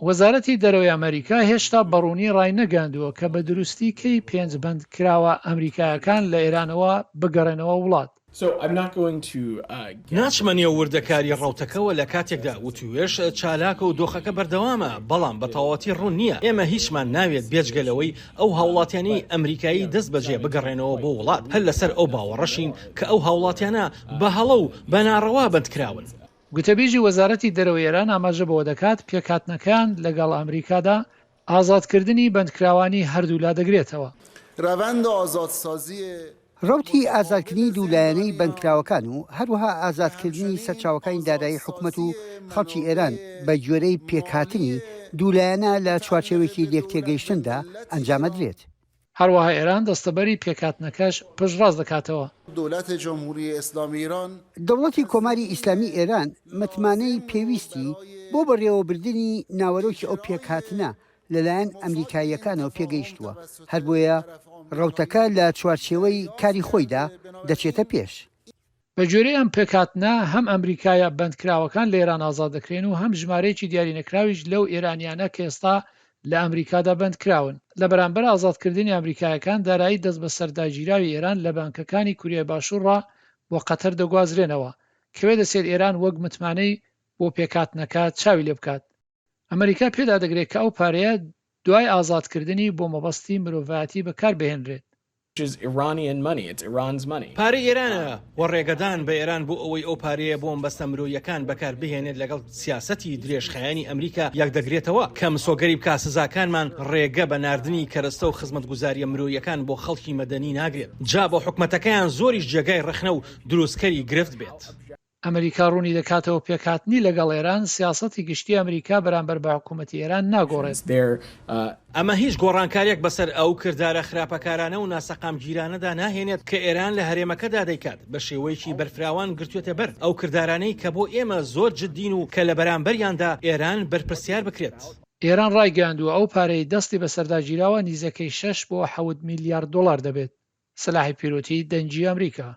وەزارەتی دەرەوەی ئەمریکا هێشتا بەڕوونی ڕای نەگەاندووە کە بە دروستی کەی پێنجبەند کراوە ئەمریکایەکان لە ئێرانەوە بگەڕێنەوە وڵات. ناچمە نێو وردەکاری ڕەوتەکەەوە لە کاتێکدا وتوێش چالاکە و دۆخەکە بەردەوامە، بەڵام بە تەواوەتی ڕوون نییە. ئێمە هیچمان ناوێت بێجگەلەوەی ئەو هاوڵاتیانەی ئەمریکایی دەست بەجێ بگەڕێنەوە بۆ وڵات، هەر لەسەر ئەو باوەڕەشین کە ئەو هاوڵاتیانە بە هەڵە و بەناڕەوا بەندکراون. گوتەبێژی وەزارەتی دەرەوەی ئێران ئاماژە بەوە دەکات پێکهاتنەکان لەگەڵ ئەمریکادا ئازادکردنی بەندکراوانی هەردوولا دەگرێتەوە. ڕوتی ئازادکردنی دوولایەنەی بەندکراوەکان و هەروەها ئازادکردنی سەرچاوەکانی دارایی حکوومەت و خەڵکی ئێران بە گوێرەی پێکهاتنی دوولایەنە لە چوارچێوێکی لێکتێگەیشتندا ئەنجامەدرێت. هەروەها ئێران دەستەبەری پێکهاتنەکەش پشتڕاست دەکاتەوە. دەوڵەتی کۆماری ئیسلامی ئێران متمانەی پێویستی بۆ بەڕێوەبردننی ناوەرۆکی ئەو پێکهاتنە لەلایەن ئەمریکاییەکانەوە پێگەیشتووە، هەر بۆیە ڕەوتەکە لە چوارچێوەی کاری خۆیدا دەچێتە پێش. بە جۆرەی ئەم پێکهاتنە هەم ئەمریکایە بەندکراوەکان لە ئێران ئازاد دەکرێن و هەم ژمارەیەکی دیاری نەکراویش لەو ئێرانیانە کە ئێستا لە ئەمریکادا بەندکراون. لە بەرامبەر ئازادکردنی ئەمریکایەکان دارایی دەست بە سەرداگیراوی ئێران لە بانکەکانی کوریای باشوورڕا بۆ قەتەر دەگوازرێنەوە، کەوێ دەسێت ئێران وەک متمانەی بۆ پێکهاتنەکە چاوی لێ بکات. ئەمریکا پێدا دەگرێت کە ئەو پارەیە دوای ئازادکردنی بۆ مەبەستی مرۆڤایەتی بەکاربهێنرێت. پارەی ئێرانە و ڕێگەدان بە ئێران بۆ ئەوەی ئەو پارەیە بۆ مەبەستە مرۆیەکان بەکاربهێنێت لەگەڵ سیاسەتی درێژخایانی ئەمریکا یەک دەگرێتەوە کە مسۆگەری بکات سزاکانمان ڕێگە بە ناردنی کەرەستە و خزمەتگوزاریە مرۆیەکان بۆ خەڵکی مەدەنی ناگرێت، جا بۆ حکومەتەکەیان زۆریش جێگای ڕەخنە و دروستکەری گرفت بێت. ئەمریکا ڕوونی دەکاتەوە پێکهاتنی لەگەڵ ئێران سیاسەتی گشتی ئەمریکا بەرامبەر بە حکوومەتی ئێران ناگۆڕێت. ئەمە هیچ گۆڕانکاریەک بەسەر ئەو کردارە خراپەکارانە و ناسەقامگیرانەدا ناهێنێت کە ئێران لە هەرێمەکەدا دەیکات، بە شێوەیەکی بەرفراوان گرتوێتە بەر ئەو کردارانەی کە بۆ ئێمە زۆر جددین و کە لە بەرامبەریاندا ئێران بەرپرسیار بکرێت. ئێران ڕایگەیاندووە ئەو پارەی دەستی بە سەرداگیراوە نیزەکەی 6 بۆ 7 میلیارد دلار دەبێت. سلاحی پیرۆتی دەنجی ئەمریکا.